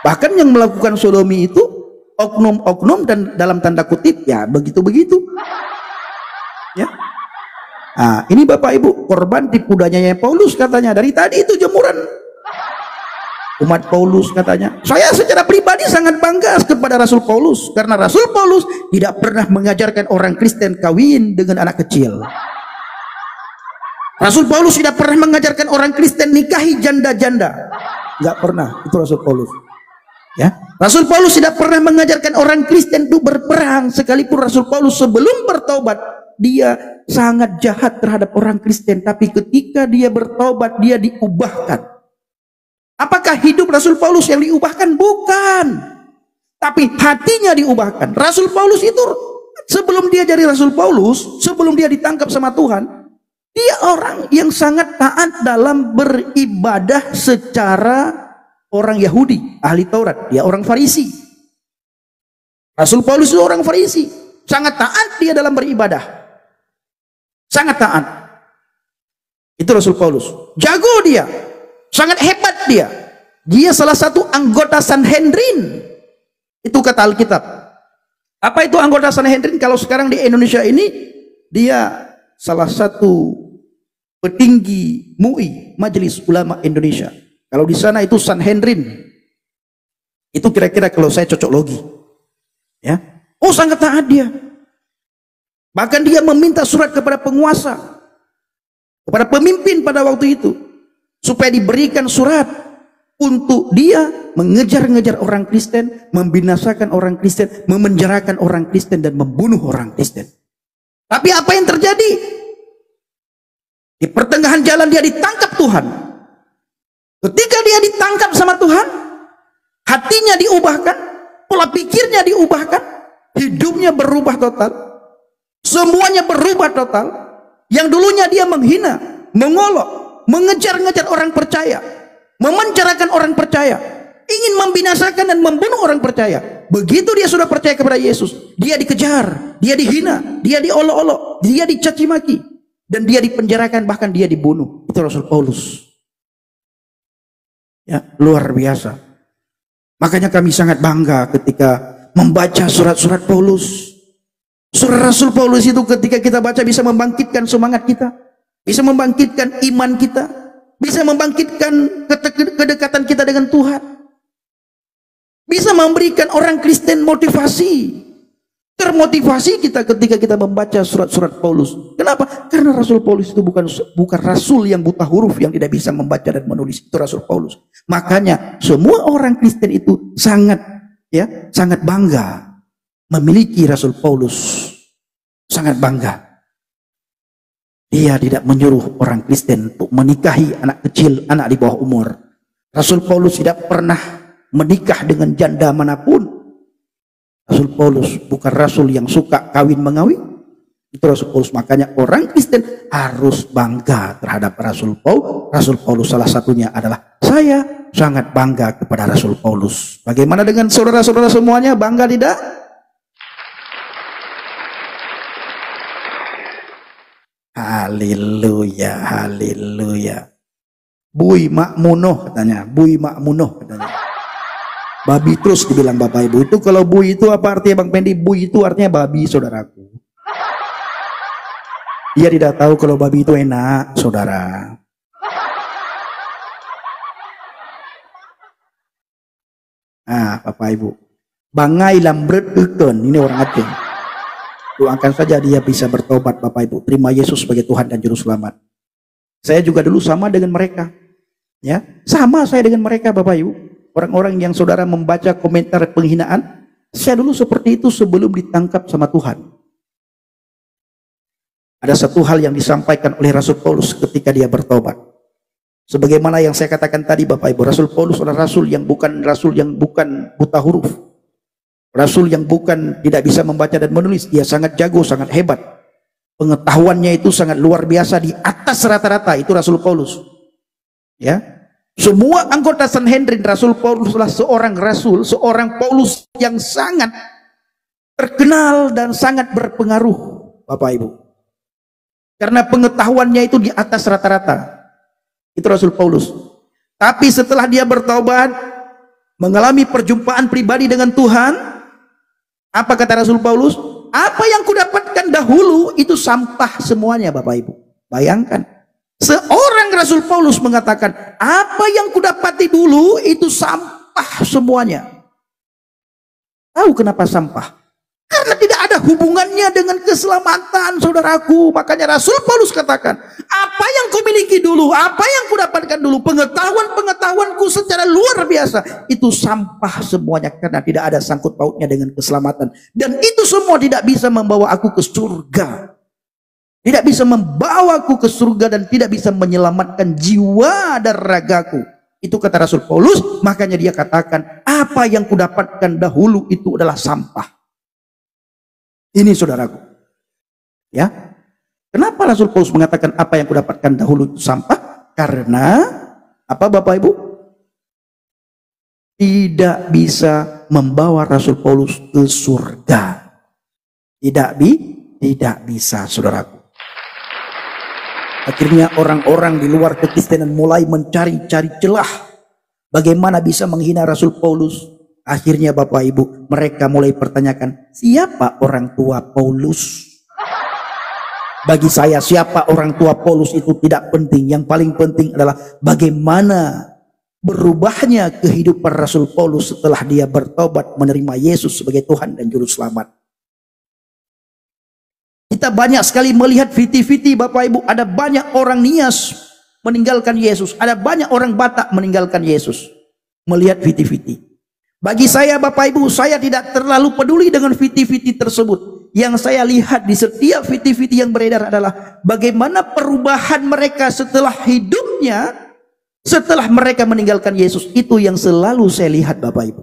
Bahkan yang melakukan sodomi itu oknum-oknum dan dalam tanda kutip ya begitu-begitu. Ya. Nah, ini Bapak Ibu korban tipu dayanya Paulus katanya. Dari tadi itu jemuran umat Paulus katanya. Saya secara pribadi sangat bangga kepada Rasul Paulus karena Rasul Paulus tidak pernah mengajarkan orang Kristen kawin dengan anak kecil. Rasul Paulus tidak pernah mengajarkan orang Kristen nikahi janda-janda. Nggak pernah, itu Rasul Paulus. Ya, Rasul Paulus tidak pernah mengajarkan orang Kristen itu berperang, sekalipun Rasul Paulus sebelum bertobat dia sangat jahat terhadap orang Kristen, tapi ketika dia bertobat dia diubahkan. Apakah hidup Rasul Paulus yang diubahkan? Bukan, tapi hatinya diubahkan. Rasul Paulus itu sebelum dia jadi Rasul Paulus, sebelum dia ditangkap sama Tuhan, dia orang yang sangat taat dalam beribadah secara orang Yahudi, ahli Taurat. Dia orang Farisi. Rasul Paulus itu orang Farisi, sangat taat dia dalam beribadah, sangat taat. Itu Rasul Paulus, jago dia, sangat hebat dia. Dia salah satu anggota Sanhedrin. Itu kata Alkitab. Apa itu anggota Sanhedrin? Kalau sekarang di Indonesia ini dia salah satu petinggi MUI, Majelis Ulama Indonesia. Kalau di sana itu Sanhedrin. Itu kira-kira kalau saya cocok logi. Ya. Oh, sangat taat dia. Bahkan dia meminta surat kepada penguasa, kepada pemimpin pada waktu itu, supaya diberikan surat untuk dia mengejar-ngejar orang Kristen, membinasakan orang Kristen, memenjarakan orang Kristen dan membunuh orang Kristen. Tapi apa yang terjadi? Di pertengahan jalan dia ditangkap Tuhan. Ketika dia ditangkap sama Tuhan, hatinya diubahkan, pola pikirnya diubahkan, hidupnya berubah total, semuanya berubah total. Yang dulunya dia menghina, mengolok, mengejar-ngejar orang percaya, memenjarakan orang percaya, ingin membinasakan dan membunuh orang percaya. Begitu dia sudah percaya kepada Yesus, dia dikejar, dia dihina, dia diolok-olok, dia dicaci maki, dan dia dipenjarakan, bahkan dia dibunuh. Itu Rasul Paulus. Ya, luar biasa. Makanya kami sangat bangga ketika membaca surat-surat Paulus. Surat Rasul Paulus itu ketika kita baca bisa membangkitkan semangat kita, bisa membangkitkan iman kita, bisa membangkitkan kedekatan kita dengan Tuhan, bisa memberikan orang Kristen motivasi, termotivasi kita ketika kita membaca surat-surat Paulus. Kenapa? Karena Rasul Paulus itu bukan rasul yang buta huruf yang tidak bisa membaca dan menulis. Itu Rasul Paulus. Makanya semua orang Kristen itu sangat bangga memiliki Rasul Paulus. Sangat bangga. Dia tidak menyuruh orang Kristen untuk menikahi anak kecil, anak di bawah umur. Rasul Paulus tidak pernah menikah dengan janda manapun. Rasul Paulus bukan rasul yang suka kawin mengawin. Itu Rasul Paulus. Makanya orang Kristen harus bangga terhadap Rasul Paulus. Rasul Paulus salah satunya adalah saya sangat bangga kepada Rasul Paulus. Bagaimana dengan saudara-saudara semuanya? Bangga tidak? Haleluya, haleluya. Bui Makmunoh katanya, Bui Makmunoh katanya. Babi terus dibilang Bapak Ibu. Itu kalau bui itu apa artinya Bang Pendi? Bui itu artinya babi, saudaraku. Dia tidak tahu kalau babi itu enak, saudara. Nah, Bapak Ibu. Bangai lambret eken, ini orang Aceh. Doakan saja dia bisa bertobat, Bapak Ibu. Terima Yesus sebagai Tuhan dan Juru Selamat. Saya juga dulu sama dengan mereka. Ya, sama saya dengan mereka, Bapak Ibu. Orang-orang yang saudara membaca komentar penghinaan, saya dulu seperti itu sebelum ditangkap sama Tuhan. Ada satu hal yang disampaikan oleh Rasul Paulus ketika dia bertobat. Sebagaimana yang saya katakan tadi Bapak Ibu, Rasul Paulus adalah rasul yang bukan buta huruf. Rasul yang bukan tidak bisa membaca dan menulis. Dia sangat jago, sangat hebat. Pengetahuannya itu sangat luar biasa, di atas rata-rata. Itu Rasul Paulus. Ya. Semua anggota Sanhedrin, Rasul Paulus adalah seorang rasul, seorang Paulus yang sangat terkenal dan sangat berpengaruh, Bapak Ibu. Karena pengetahuannya itu di atas rata-rata. Itu Rasul Paulus. Tapi setelah dia bertobat, mengalami perjumpaan pribadi dengan Tuhan, apa kata Rasul Paulus? Apa yang kudapatkan dahulu itu sampah semuanya, Bapak Ibu. Bayangkan, seorang Rasul Paulus mengatakan, apa yang kudapati dulu itu sampah semuanya. Tahu kenapa sampah? Karena tidak ada hubungannya dengan keselamatan, saudaraku. Makanya Rasul Paulus katakan, apa yang kumiliki dulu, apa yang kudapatkan dulu, pengetahuanku secara luar biasa, itu sampah semuanya, karena tidak ada sangkut pautnya dengan keselamatan. Dan itu semua tidak bisa membawa aku ke surga. Tidak bisa membawaku ke surga dan tidak bisa menyelamatkan jiwa dan ragaku. Itu kata Rasul Paulus. Makanya dia katakan, apa yang kudapatkan dahulu itu adalah sampah. Ini saudaraku, ya. Kenapa Rasul Paulus mengatakan apa yang kudapatkan dahulu itu sampah? Karena apa, Bapak Ibu? Tidak bisa membawa Rasul Paulus ke surga. Tidak bisa, saudaraku. Akhirnya orang-orang di luar kekristenan mulai mencari-cari celah bagaimana bisa menghina Rasul Paulus. Akhirnya Bapak Ibu, mereka mulai pertanyakan, siapa orang tua Paulus? Bagi saya, siapa orang tua Paulus itu tidak penting. Yang paling penting adalah bagaimana berubahnya kehidupan Rasul Paulus setelah dia bertobat menerima Yesus sebagai Tuhan dan Juru Selamat. Kita banyak sekali melihat fiti-fiti, Bapak Ibu. Ada banyak orang Nias meninggalkan Yesus. Ada banyak orang Batak meninggalkan Yesus. Melihat fiti-fiti. Bagi saya, Bapak Ibu, saya tidak terlalu peduli dengan fiti-fiti tersebut. Yang saya lihat di setiap fiti-fiti yang beredar adalah bagaimana perubahan mereka setelah hidupnya, setelah mereka meninggalkan Yesus. Itu yang selalu saya lihat, Bapak Ibu.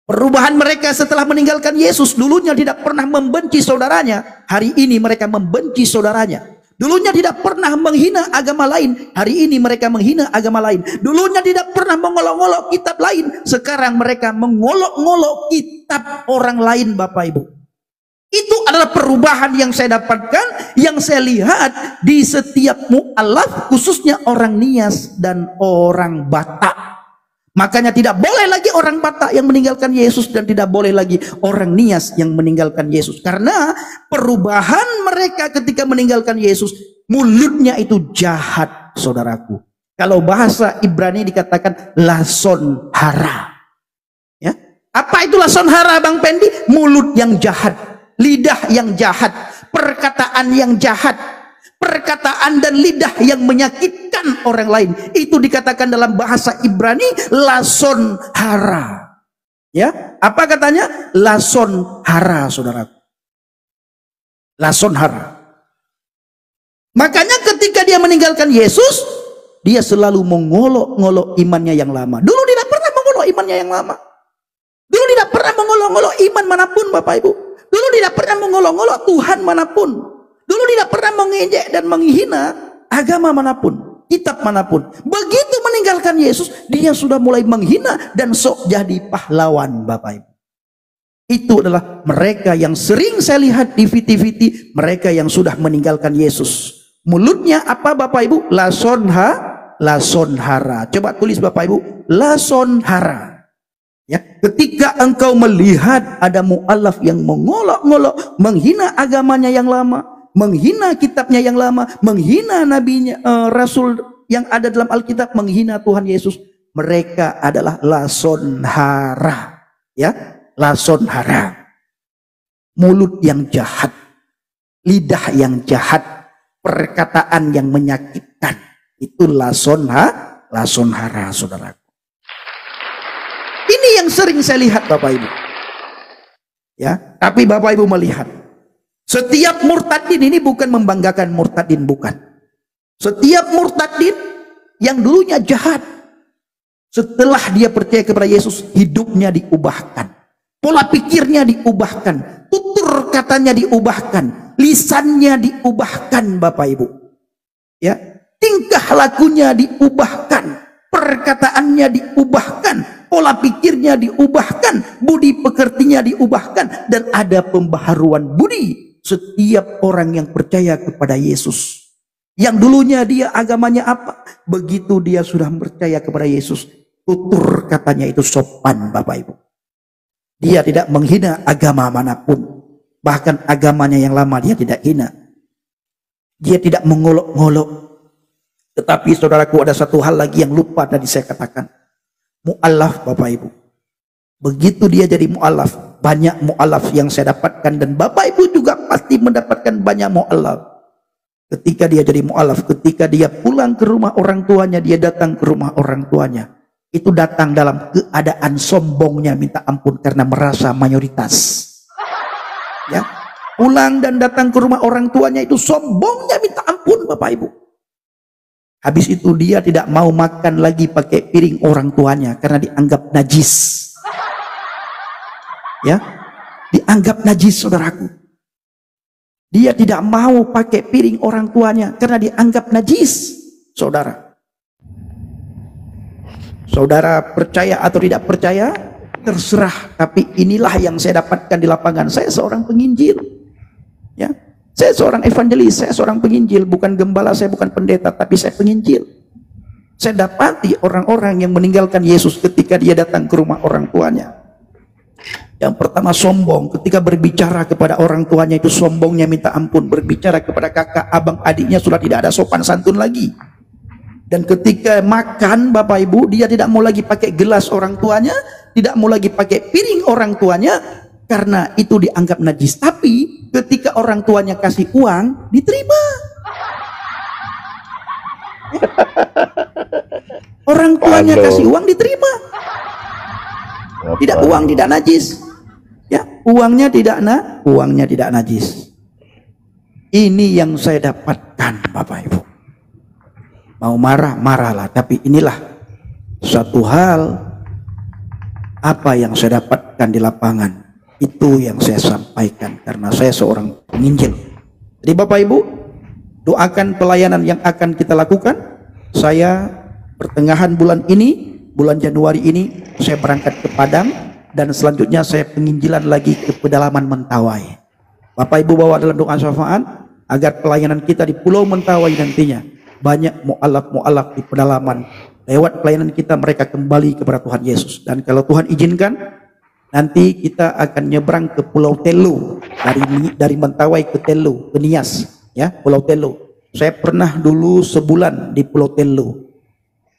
Perubahan mereka setelah meninggalkan Yesus. Dulunya tidak pernah membenci saudaranya, hari ini mereka membenci saudaranya. Dulunya tidak pernah menghina agama lain, hari ini mereka menghina agama lain. Dulunya tidak pernah mengolok-olok kitab lain, sekarang mereka mengolok-olok kitab orang lain, Bapak Ibu. Itu adalah perubahan yang saya dapatkan, yang saya lihat di setiap mu'alaf, khususnya orang Nias dan orang Batak. Makanya tidak boleh lagi orang Batak yang meninggalkan Yesus dan tidak boleh lagi orang Nias yang meninggalkan Yesus. Karena perubahan mereka ketika meninggalkan Yesus, mulutnya itu jahat, saudaraku. Kalau bahasa Ibrani dikatakan lason hara. Ya. Apa itu lason hara, Bang Pendi? Mulut yang jahat, lidah yang jahat, perkataan yang jahat, perkataan dan lidah yang menyakitkan orang lain. Itu dikatakan dalam bahasa Ibrani lason hara. Ya, apa katanya? Lason hara, saudara. Lason hara. Makanya ketika dia meninggalkan Yesus, dia selalu mengolok-ngolok imannya yang lama. Dulu tidak pernah mengolok imannya yang lama. Dulu tidak pernah mengolok-ngolok iman manapun, Bapak Ibu. Dulu tidak pernah mengolok-ngolok Tuhan manapun. Dulu tidak pernah mengejek dan menghina agama manapun, kitab manapun. Begitu meninggalkan Yesus, dia sudah mulai menghina dan sok jadi pahlawan, Bapak Ibu. Itu adalah mereka yang sering saya lihat di fiti-fiti, mereka yang sudah meninggalkan Yesus. Mulutnya apa, Bapak Ibu? Lason hara. Coba tulis, Bapak Ibu, lason hara. Ya, ketika engkau melihat ada mu'alaf yang mengolok-ngolok, menghina agamanya yang lama, menghina kitabnya yang lama, menghina nabinya, rasul yang ada dalam Alkitab, menghina Tuhan Yesus, mereka adalah lason hara. Ya, lason hara. Mulut yang jahat, lidah yang jahat, perkataan yang menyakitkan. Itu lason hara, saudara. Ini yang sering saya lihat, Bapak Ibu. Ya, tapi Bapak Ibu melihat, setiap murtadin ini bukan membanggakan murtadin, bukan. Setiap murtadin yang dulunya jahat, setelah dia percaya kepada Yesus, hidupnya diubahkan, pola pikirnya diubahkan, tutur katanya diubahkan, lisannya diubahkan, Bapak Ibu. Ya, tingkah lakunya diubahkan, perkataannya diubahkan, pola pikirnya diubahkan, budi pekertinya diubahkan, dan ada pembaharuan budi setiap orang yang percaya kepada Yesus. Yang dulunya dia agamanya apa, begitu dia sudah percaya kepada Yesus, tutur katanya itu sopan, Bapak Ibu. Dia tidak menghina agama manapun. Bahkan agamanya yang lama dia tidak hina. Dia tidak mengolok-ngolok. Tetapi saudaraku, ada satu hal lagi yang lupa tadi saya katakan. Mu'alaf, Bapak Ibu. Begitu dia jadi mu'alaf, banyak mu'alaf yang saya dapatkan, dan Bapak Ibu juga pasti mendapatkan banyak mu'alaf. Ketika dia jadi mu'alaf, ketika dia pulang ke rumah orang tuanya, dia datang ke rumah orang tuanya, itu datang dalam keadaan sombongnya minta ampun karena merasa mayoritas. Ya, pulang dan datang ke rumah orang tuanya itu sombongnya minta ampun, Bapak Ibu. Habis itu dia tidak mau makan lagi pakai piring orang tuanya karena dianggap najis. Ya, dianggap najis, saudaraku. Dia tidak mau pakai piring orang tuanya karena dianggap najis, saudara. Saudara percaya atau tidak percaya, terserah. Tapi inilah yang saya dapatkan di lapangan. Saya seorang penginjil, ya. Saya seorang evangelis, saya seorang penginjil. Bukan gembala, saya bukan pendeta, tapi saya penginjil. Saya dapati orang-orang yang meninggalkan Yesus ketika dia datang ke rumah orang tuanya. Yang pertama sombong, ketika berbicara kepada orang tuanya itu sombongnya minta ampun. Berbicara kepada kakak, abang, adiknya sudah tidak ada sopan santun lagi. Dan ketika makan, Bapak Ibu, dia tidak mau lagi pakai gelas orang tuanya, tidak mau lagi pakai piring orang tuanya, karena itu dianggap najis. Tapi ketika orang tuanya kasih uang, diterima. Orang tuanya kasih uang, diterima. Tidak, uang tidak najis. Ya, uangnya tidak najis. Ini yang saya dapatkan, Bapak Ibu. Mau marah, marahlah. Tapi inilah satu hal apa yang saya dapatkan di lapangan. Itu yang saya sampaikan karena saya seorang penginjil. Jadi Bapak Ibu, doakan pelayanan yang akan kita lakukan. Saya pertengahan bulan ini, bulan Januari ini, saya berangkat ke Padang. Dan selanjutnya saya penginjilan lagi ke pedalaman Mentawai. Bapak Ibu bawa dalam doa syafaat agar pelayanan kita di Pulau Mentawai nantinya banyak mu'alaf-mu'alaf di pedalaman. Lewat pelayanan kita mereka kembali kepada Tuhan Yesus. Dan kalau Tuhan izinkan, nanti kita akan nyebrang ke Pulau Telu. Dari Mentawai ke Telu, ke Nias, ya, Pulau Telu. Saya pernah dulu sebulan di Pulau Telu.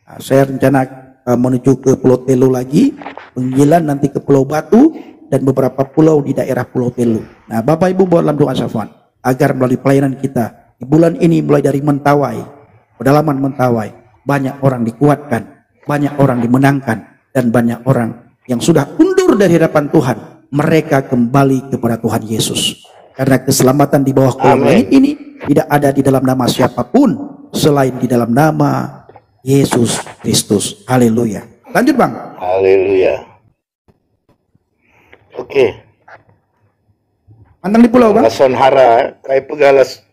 Nah, saya rencana menuju ke Pulau Telu lagi, penginjilan nanti ke Pulau Batu dan beberapa pulau di daerah Pulau Telu. Nah, Bapak Ibu dalam doa syafaat agar melalui pelayanan kita di bulan ini, mulai dari Mentawai, pedalaman Mentawai, banyak orang dikuatkan, banyak orang dimenangkan, dan banyak orang yang sudah undur dari hadapan Tuhan, mereka kembali kepada Tuhan Yesus. Karena keselamatan di bawah kolong langit ini tidak ada di dalam nama siapapun selain di dalam nama Yesus Kristus. Haleluya. Lanjut Bang. Haleluya. Oke. Mantang di pulau Bang. Lason Hara, kai pegalas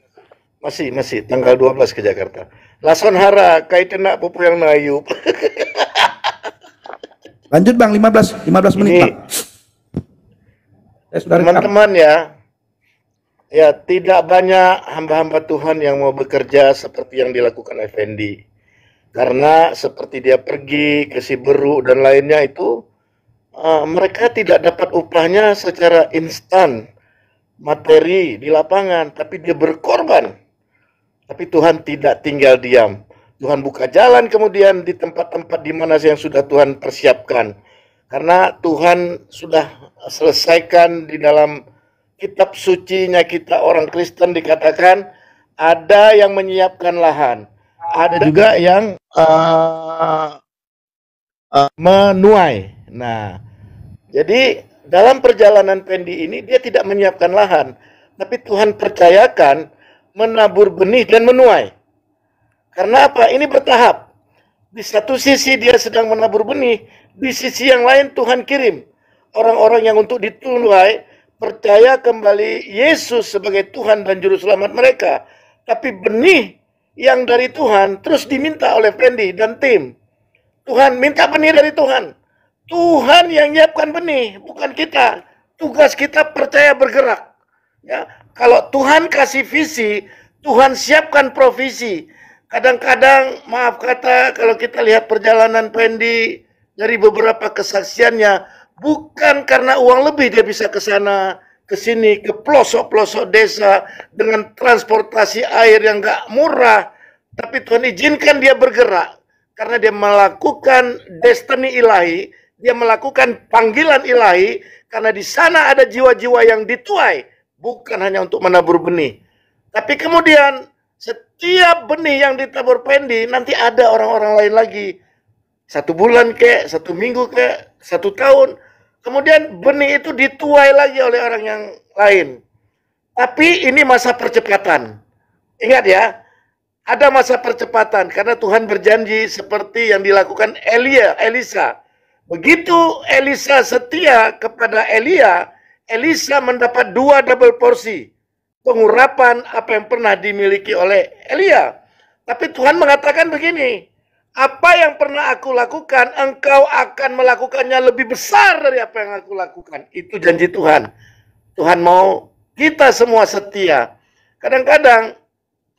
masih tanggal 12 ke Jakarta. Lason Hara, kai tenak pupu yang nayu. Lanjut Bang, 15 menit Ini, Bang. Teman-teman ya tidak banyak hamba-hamba Tuhan yang mau bekerja seperti yang dilakukan Effendi. Karena seperti dia pergi ke Siberut dan lainnya itu, mereka tidak dapat upahnya secara instan, materi di lapangan, tapi dia berkorban. Tapi Tuhan tidak tinggal diam. Tuhan buka jalan kemudian di tempat-tempat di mana yang sudah Tuhan persiapkan. Karena Tuhan sudah selesaikan di dalam kitab sucinya kita orang Kristen dikatakan, ada yang menyiapkan lahan. Ada juga yang menuai. Nah, jadi dalam perjalanan Pendi ini dia tidak menyiapkan lahan, tapi Tuhan percayakan menabur benih dan menuai. Karena apa? Ini bertahap. Di satu sisi dia sedang menabur benih, di sisi yang lain Tuhan kirim orang-orang yang untuk dituai percaya kembali Yesus sebagai Tuhan dan Juru Selamat mereka. Tapi benih yang dari Tuhan terus diminta oleh Pendi dan tim. Tuhan minta benih dari Tuhan. Tuhan yang nyiapkan benih, bukan kita. Tugas kita percaya bergerak. Ya, kalau Tuhan kasih visi, Tuhan siapkan provisi. Kadang-kadang maaf kata kalau kita lihat perjalanan Pendi dari beberapa kesaksiannya, bukan karena uang lebih dia bisa ke sana, ke sini, ke pelosok-pelosok desa dengan transportasi air yang gak murah, tapi Tuhan izinkan dia bergerak karena dia melakukan destiny ilahi, dia melakukan panggilan ilahi, karena di sana ada jiwa-jiwa yang dituai, bukan hanya untuk menabur benih. Tapi kemudian setiap benih yang ditabur Pendi, nanti ada orang-orang lain lagi. 1 bulan kek, 1 minggu kek, 1 tahun. Kemudian benih itu dituai lagi oleh orang yang lain. Tapi ini masa percepatan. Ingat ya, ada masa percepatan karena Tuhan berjanji seperti yang dilakukan Elisa. Begitu Elisa setia kepada Elia, Elisa mendapat 2 double porsi pengurapan apa yang pernah dimiliki oleh Elia. Tapi Tuhan mengatakan begini, apa yang pernah aku lakukan, engkau akan melakukannya lebih besar dari apa yang aku lakukan. Itu janji Tuhan. Tuhan mau kita semua setia. Kadang-kadang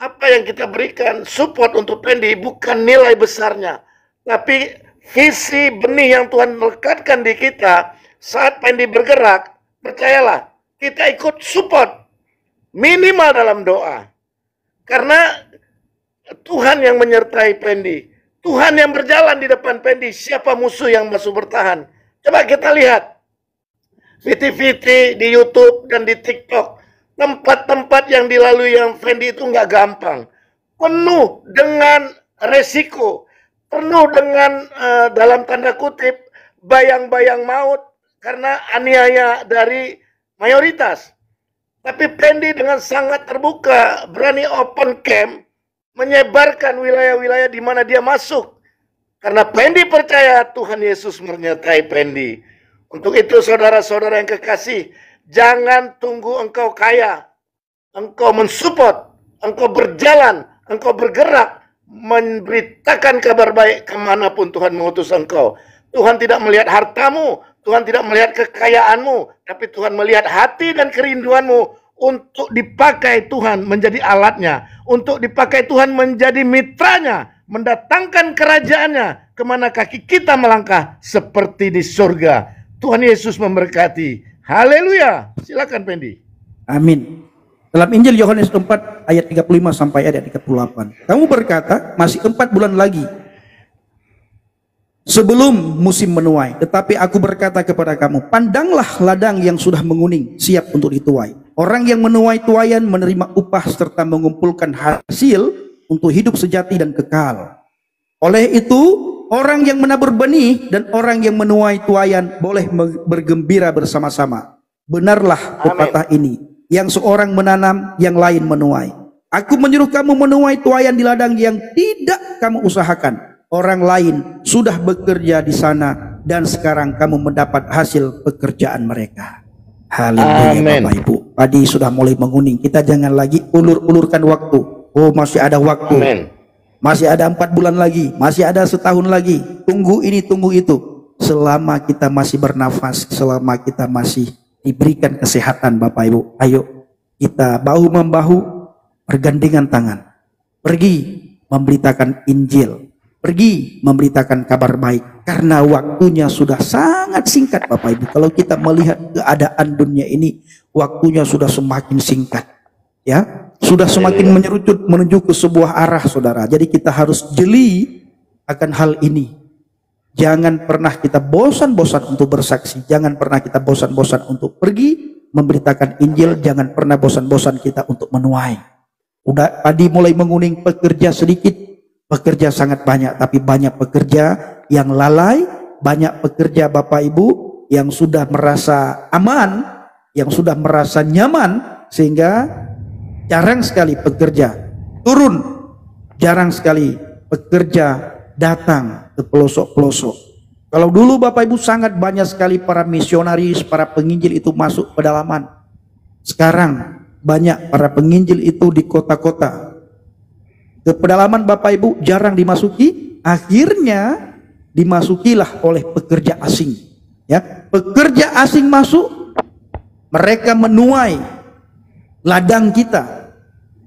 apa yang kita berikan support untuk Pendi bukan nilai besarnya, tapi visi benih yang Tuhan lekatkan di kita saat Pendi bergerak. Percayalah, kita ikut support minimal dalam doa, karena Tuhan yang menyertai Pendi, Tuhan yang berjalan di depan Pendi. Siapa musuh yang masuk bertahan? Coba kita lihat VT-VT di YouTube dan di TikTok, tempat-tempat yang dilalui yang Pendi itu nggak gampang, penuh dengan resiko, penuh dengan dalam tanda kutip bayang-bayang maut karena aniaya dari mayoritas. Tapi Pendi dengan sangat terbuka, berani open camp, menyebarkan wilayah-wilayah di mana dia masuk. Karena Pendi percaya Tuhan Yesus menyertai Pendi. Untuk itu saudara-saudara yang kekasih, jangan tunggu engkau kaya, engkau mensupport, engkau berjalan, engkau bergerak, memberitakan kabar baik kemanapun Tuhan mengutus engkau. Tuhan tidak melihat hartamu, Tuhan tidak melihat kekayaanmu, tapi Tuhan melihat hati dan kerinduanmu untuk dipakai Tuhan menjadi alatnya, untuk dipakai Tuhan menjadi mitranya, mendatangkan kerajaannya kemana kaki kita melangkah seperti di surga. Tuhan Yesus memberkati. Haleluya. Silakan Pendi. Amin. Dalam Injil Yohanes 4 ayat 35 sampai ayat 38. Kamu berkata, masih 4 bulan lagi sebelum musim menuai. Tetapi aku berkata kepada kamu, pandanglah ladang yang sudah menguning, siap untuk dituai. Orang yang menuai tuaian menerima upah serta mengumpulkan hasil untuk hidup sejati dan kekal. Oleh itu, orang yang menabur benih dan orang yang menuai tuaian boleh bergembira bersama-sama. Benarlah pepatah ini, yang seorang menanam, yang lain menuai. Aku menyuruh kamu menuai tuaian di ladang yang tidak kamu usahakan. Orang lain sudah bekerja di sana dan sekarang kamu mendapat hasil pekerjaan mereka. Haleluya Bapak Ibu. Padi sudah mulai menguning. Kita jangan lagi ulur-ulurkan waktu. Oh, masih ada waktu. Amen. Masih ada 4 bulan lagi. Masih ada setahun lagi. Tunggu ini, tunggu itu. Selama kita masih bernafas, selama kita masih diberikan kesehatan Bapak Ibu, ayo kita bahu-membahu, bergandengan tangan. Pergi memberitakan Injil. Pergi memberitakan kabar baik, karena waktunya sudah sangat singkat Bapak Ibu. Kalau kita melihat keadaan dunia ini, waktunya sudah semakin singkat, ya, sudah semakin menyerucut menuju ke sebuah arah, saudara. Jadi kita harus jeli akan hal ini. Jangan pernah kita bosan-bosan untuk bersaksi, jangan pernah kita bosan-bosan untuk pergi memberitakan Injil, jangan pernah bosan-bosan kita untuk menuai. Udah padi mulai menguning, pekerja sedikit, pekerja sangat banyak, tapi banyak pekerja yang lalai, banyak pekerja Bapak Ibu yang sudah merasa aman, yang sudah merasa nyaman, sehingga jarang sekali pekerja turun, jarang sekali pekerja datang ke pelosok-pelosok. Kalau dulu Bapak Ibu sangat banyak sekali para misionaris, para penginjil itu masuk pedalaman. Sekarang banyak para penginjil itu di kota-kota. Ke pedalaman Bapak Ibu jarang dimasuki, akhirnya dimasukilah oleh pekerja asing. Ya, pekerja asing masuk, mereka menuai ladang kita,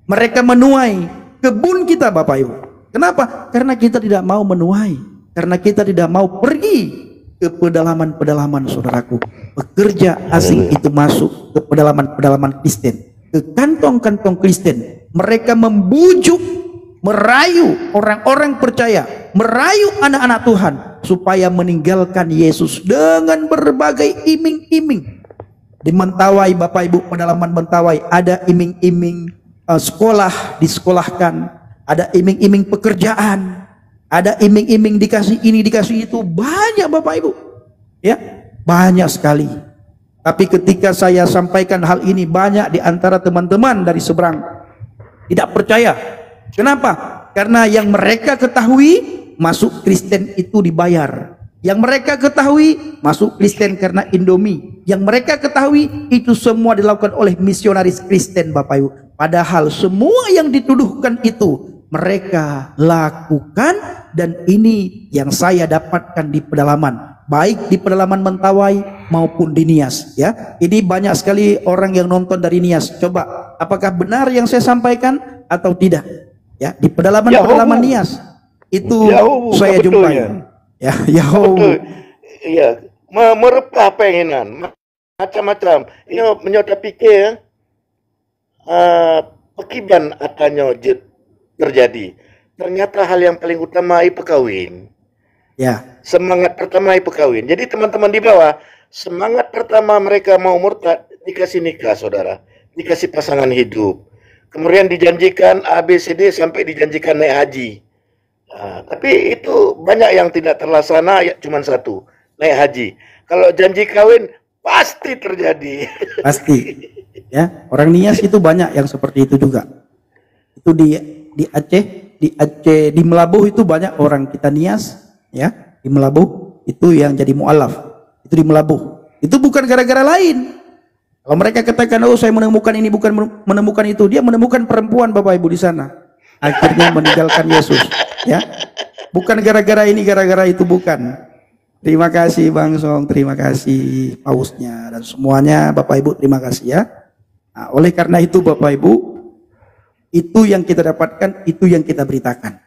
mereka menuai kebun kita Bapak Ibu. Kenapa? Karena kita tidak mau menuai. karena kita tidak mau pergi ke pedalaman-pedalaman, saudaraku. Pekerja asing itu masuk ke pedalaman-pedalaman Kristen, ke kantong-kantong Kristen. Mereka membujuk, merayu orang-orang percaya, merayu anak-anak Tuhan supaya meninggalkan Yesus dengan berbagai iming-iming. Di Mentawai, Bapak Ibu, pedalaman Mentawai ada iming-iming sekolah, disekolahkan, ada iming-iming pekerjaan, ada iming-iming dikasih ini dikasih itu, banyak Bapak Ibu, ya, banyak sekali. Tapi ketika saya sampaikan hal ini, banyak di antara teman-teman dari seberang tidak percaya. Kenapa? Karena yang mereka ketahui, masuk Kristen itu dibayar. Yang mereka ketahui, masuk Kristen karena Indomie. Yang mereka ketahui, itu semua dilakukan oleh misionaris Kristen, Bapak Ibu. Padahal semua yang dituduhkan itu mereka lakukan, dan ini yang saya dapatkan di pedalaman, baik di pedalaman Mentawai maupun di Nias, ya. Ini banyak sekali orang yang nonton dari Nias. Coba, apakah benar yang saya sampaikan atau tidak? Ya, di pedalaman-pedalaman Nias itu saya jumpai. Ya, betul. Iya, merepah pengenan macam-macam. Ini menyota pikir pekiban akannya terjadi. Ternyata hal yang paling utama itu kawin. Ya. Semangat pertama itu kawin. Jadi teman-teman di bawah, semangat pertama mereka mau murtad, dikasih nikah, saudara. Dikasih pasangan hidup. Kemudian dijanjikan ABCD sampai dijanjikan naik haji. Nah, tapi itu banyak yang tidak terlaksana, ya cuma satu, naik haji. Kalau janji kawin pasti terjadi. Pasti. Ya, orang Nias itu banyak yang seperti itu juga. Itu di Aceh, di Melabuh itu banyak orang kita Nias, ya, di Melabuh itu yang jadi mualaf. Itu di Melabuh. Itu bukan gara-gara lain. Kalau mereka katakan, oh saya menemukan ini, bukan menemukan itu, dia menemukan perempuan, Bapak Ibu, di sana. Akhirnya meninggalkan Yesus, ya. Bukan gara-gara ini, gara-gara itu, bukan. Terima kasih Bang Song, terima kasih pausnya dan semuanya, Bapak Ibu, terima kasih ya. Nah, oleh karena itu Bapak Ibu, itu yang kita dapatkan, itu yang kita beritakan.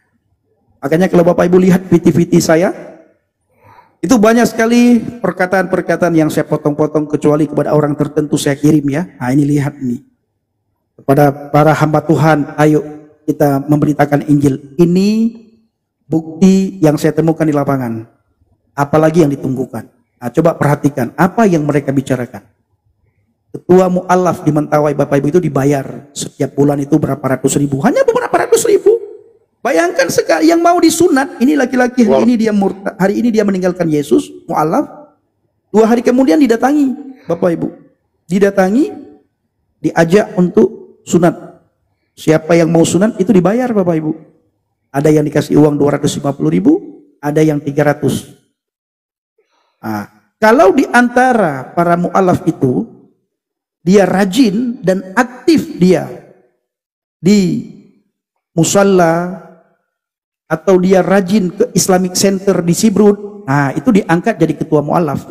Makanya kalau Bapak Ibu lihat VT-VT saya, itu banyak sekali perkataan-perkataan yang saya potong-potong, kecuali kepada orang tertentu saya kirim ya. Nah ini lihat ini. Kepada para hamba Tuhan, ayo kita memberitakan Injil. Ini bukti yang saya temukan di lapangan. Apalagi yang ditunggukan. Nah, coba perhatikan apa yang mereka bicarakan. Ketua mu'alaf di Mentawai, Bapak Ibu, itu dibayar setiap bulan itu berapa ratus ribu. Hanya beberapa ratus ribu. Bayangkan sekali yang mau disunat, ini laki-laki hari ini dia meninggalkan Yesus, mu'alaf. 2 hari kemudian didatangi, Bapak Ibu. Didatangi, diajak untuk sunat. Siapa yang mau sunat itu dibayar, Bapak Ibu. Ada yang dikasih uang 250.000, ada yang 300. Nah, kalau di antara para mu'alaf itu, dia rajin dan aktif dia di musalla, atau dia rajin ke Islamic Center di Sibrut, nah itu diangkat jadi ketua mu'alaf.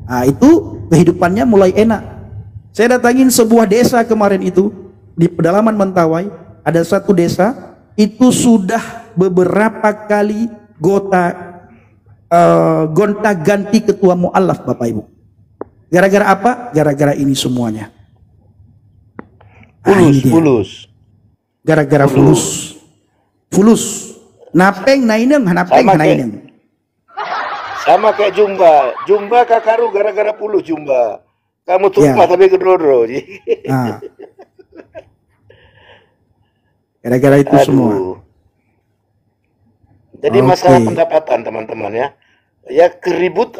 Nah itu kehidupannya mulai enak. Saya datangin sebuah desa kemarin itu, di pedalaman Mentawai, ada satu desa, itu sudah beberapa kali gonta-ganti ketua mu'alaf, Bapak Ibu. Gara-gara apa? Gara-gara ini semuanya. Fulus. Gara-gara fulus. Napeng naineng, naineng. Sama kayak Jumba kakaru gara-gara puluh Jumba. Kamu tumpah tapi kedoro. Nah. Gara-gara itu semua. Jadi masalah pendapatan teman-teman ya. Ya keributan